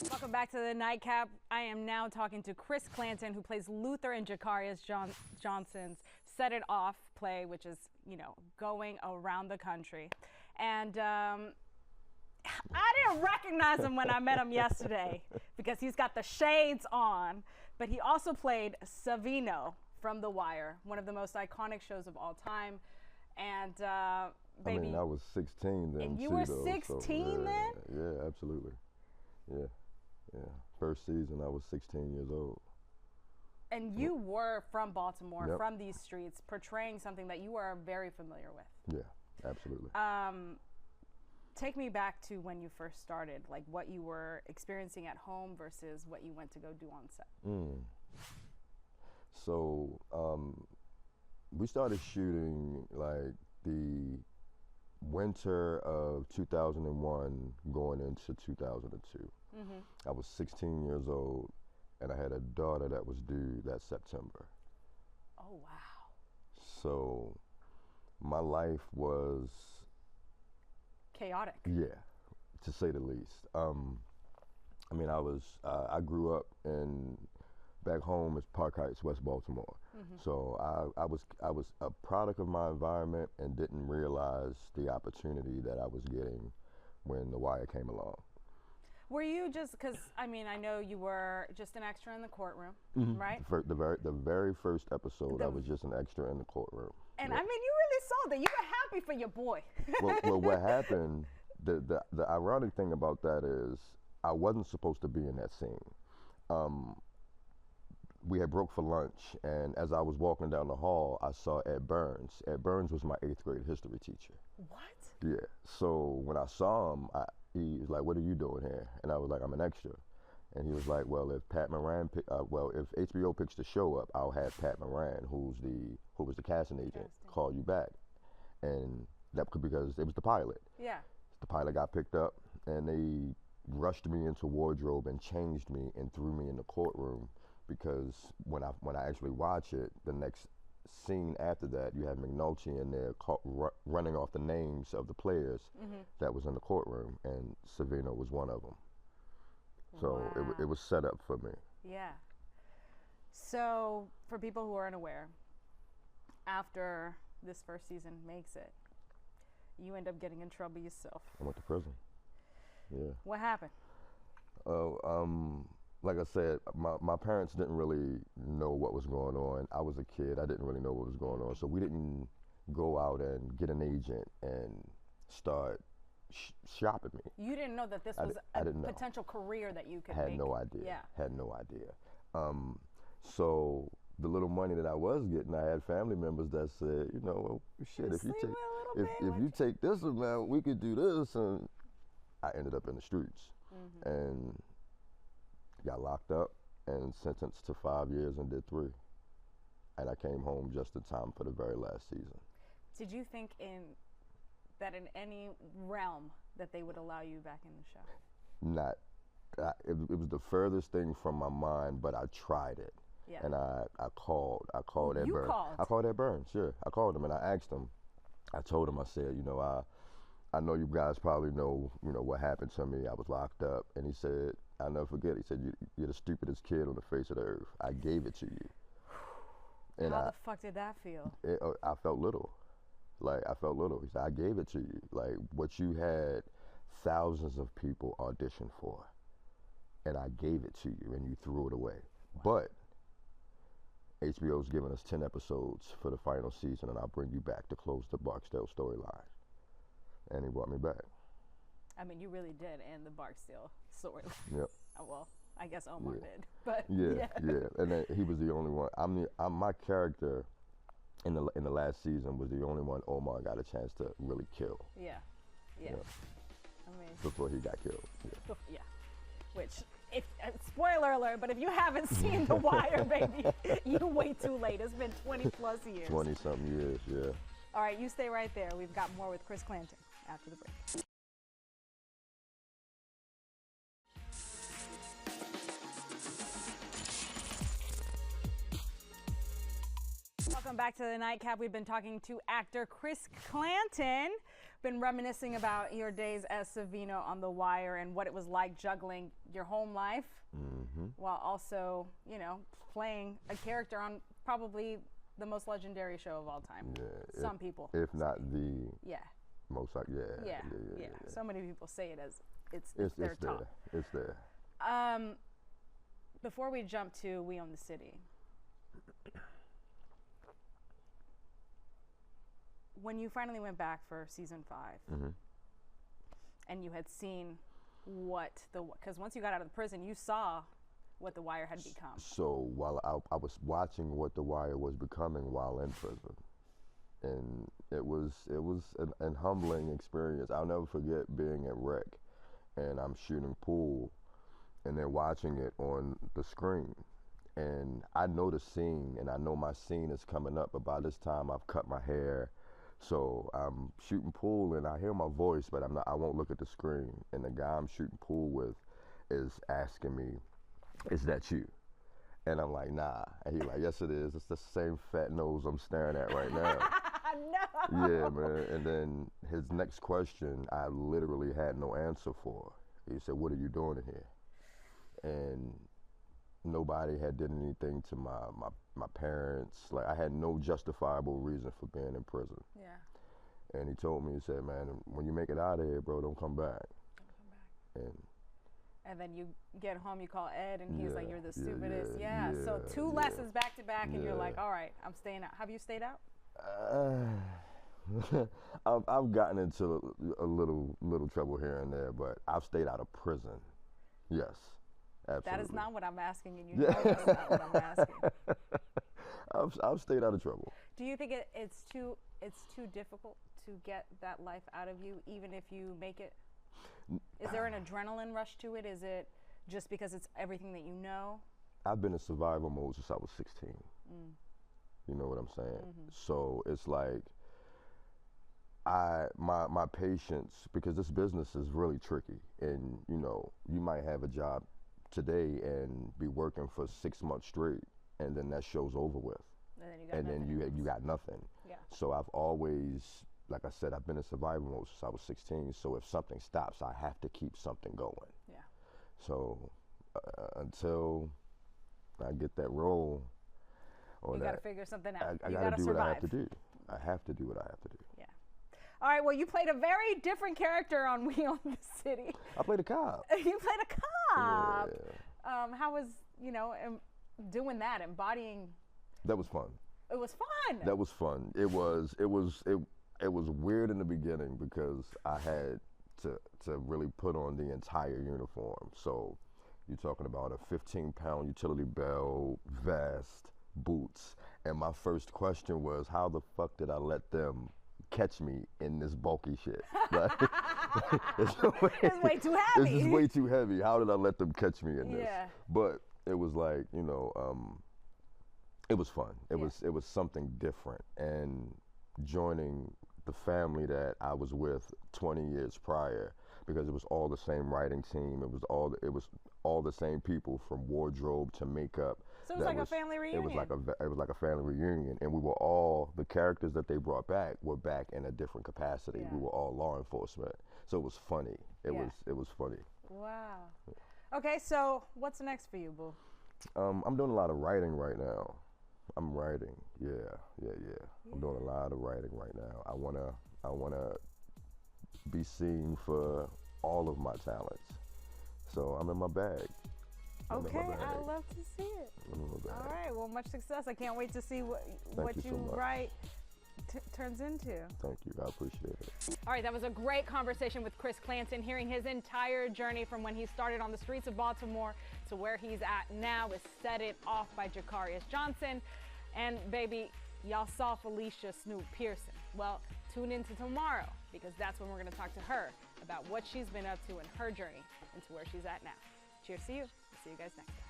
Welcome back to the Nightcap. I am now talking to Chris Clanton, who plays Luther in Jakarius Johnson's Set It Off play, which is, going around the country. And I didn't recognize him when I met him yesterday because he's got the shades on, but he also played Savino from The Wire, one of the most iconic shows of all time. And baby, I was 16 then. And you were 16 then? Yeah, absolutely. Yeah. First season, I was 16 years old. And you were from Baltimore, Yep. from these streets, portraying something that you are very familiar with. Yeah, absolutely. Take me back to when you first started, like what you were experiencing at home versus what you went to go do on set. So we started shooting like the winter of 2001 going into 2002. I was 16 years old and I had a daughter that was due that September. Oh, wow. So my life was chaotic. Yeah, to say the least. I grew up back home is Park Heights, West Baltimore. So I was a product of my environment and didn't realize the opportunity that I was getting when The Wire came along. Were you just, because I know you were just an extra in the courtroom, right? The very first episode, I was just an extra in the courtroom. And you really saw that. You were happy for your boy. well, what happened, the ironic thing about that is I wasn't supposed to be in that scene. We had broke for lunch, and as I was walking down the hall, I saw Ed Burns. Ed Burns was my 8th grade history teacher. What? Yeah, so when I saw him, he was like, "What are you doing here?" And I was like, "I'm an extra." And he was like, "Well, if if HBO picks the show up, I'll have Pat Moran, who was the casting agent, call you back." And that because it was the pilot. Yeah. The pilot got picked up, and they rushed me into wardrobe and changed me and threw me in the courtroom. Because when I actually watch it, the next scene after that, you have McNulty in there running off the names of the players that was in the courtroom, and Savino was one of them. So wow. it was set up for me. Yeah. So for people who are unaware, after this first season makes it, you end up getting in trouble yourself. I went to prison. Yeah. What happened? Like I said, my parents didn't really know what was going on. I was a kid. I didn't really know what was going on. So we didn't go out and get an agent and start shopping me. You didn't know that this was a potential career that you could make? Had no idea. Yeah. Had no idea. So the little money that I was getting, I had family members that said, well, shit, if you take this amount, we could do this. And I ended up in the streets. And got locked up and sentenced to 5 years and did 3. And I came home just in time for the very last season. Did you think that in any realm that they would allow you back in the show? Not. It was the furthest thing from my mind, but I tried it. Yeah. And I called Ed Burns. You called? I called Ed Burns, sure. I called him and I asked him. I told him, I said, I know you guys probably know, what happened to me. I was locked up. And he said, I'll never forget, he said, you're the stupidest kid on the face of the earth. I gave it to you. And How the fuck did that feel? I felt little. I felt little. He said, I gave it to you. Like, what you had thousands of people audition for. And I gave it to you, and you threw it away. Wow. But HBO's given us 10 episodes for the final season, and I'll bring you back to close the Barksdale storyline. And he brought me back. You really did end the Barksdale storyline. Yep. Well, I guess Omar did, but yeah. And then he was the only one. My character in the last season was the only one Omar got a chance to really kill. Yeah. Before he got killed. Yeah. Which, spoiler alert, but if you haven't seen The Wire, baby, you wait too late. It's been 20 plus years. 20-something years, yeah. All right, you stay right there. We've got more with Chris Clanton after the break. Welcome back to the Nightcap. We've been talking to actor Chris Clanton. been reminiscing about your days as Savino on The Wire and what it was like juggling your home life while also, you know, playing a character on probably the most legendary show of all time. Yeah, Some people. If not the most like, yeah. So many people say it as it's their there. top. It's there. Before we jump to We Own the City, when you finally went back for season 5 and you had seen because once you got out of the prison, you saw what The Wire had become. So while I was watching what The Wire was becoming while in prison, and it was an humbling experience. I'll never forget being at rec, and I'm shooting pool, and they're watching it on the screen. And I know the scene, and I know my scene is coming up, but by this time I've cut my hair. So I'm shooting pool, and I hear my voice, but I won't look at the screen. And the guy I'm shooting pool with is asking me, "Is that you?" And I'm like, "Nah." And he's like, "Yes, it is. It's the same fat nose I'm staring at right now." No. Yeah, man. And then his next question, I literally had no answer for. He said, "What are you doing in here?" And nobody had done anything to my parents. Like, I had no justifiable reason for being in prison. Yeah. And he told me, he said, "Man, when you make it out of here, bro, don't come back." And then you get home, you call Ed, and he's like, "You're the stupidest." Yeah. So 2 lessons back to back, and you're like, "All right, I'm staying out." Have you stayed out? I've gotten into a little trouble here and there, but I've stayed out of prison. Yes, absolutely. That is not what I'm asking, and you know that's not what I'm asking. I've stayed out of trouble. Do you think it's too difficult to get that life out of you, even if you make it? Is there an adrenaline rush to it? Is it just because it's everything that you know? I've been in survival mode since I was 16. You know what I'm saying? So it's like my patience, because this business is really tricky, and you know, you might have a job today and be working for 6 months straight, and then that show's over with, and then you got nothing. Yeah. So I've always, like I said, I've been in survival mode since I was 16. So if something stops, I have to keep something going. Yeah. So until I get that role, you got to figure something out. I got to do what I have to do. I have to do what I have to do. Yeah. All right. Well, you played a very different character on We Own the City. I played a cop. You played a cop. Yeah. How was, you know, doing that, embodying? That was fun. It was fun. That was fun. It was weird in the beginning because I had to really put on the entire uniform. So you're talking about a 15-pound utility belt, vest, boots, and my first question was, how the fuck did I let them catch me in this bulky shit? Like, it's way too heavy. It's just way too heavy. How did I let them catch me in this? Yeah. But it was like, you know, it was fun. It was something different, and joining the family that I was with 20 years prior, because it was all the same writing team. It was all the same people, from wardrobe to makeup. So it was like a family reunion. It was like a family reunion, and we were all, the characters that they brought back were back in a different capacity. Yeah. We were all law enforcement, so it was funny. It was funny. Wow. Okay, so what's next for you, boo? I'm doing a lot of writing right now. I'm writing, yeah. I'm doing a lot of writing right now. I wanna be seen for all of my talents. So I'm in my bag. Okay, I love to see it. All right, well, much success. I can't wait to see what you write turns into. Thank you, I appreciate it. All right, that was a great conversation with Chris Clanton, hearing his entire journey from when he started on the streets of Baltimore to where he's at now with Set It Off by Jakarius Johnson. And baby, y'all saw Felicia Snoop Pearson. Well, tune into tomorrow, because that's when we're going to talk to her about what she's been up to in her journey and to where she's at now. Cheers to you. See you guys next time.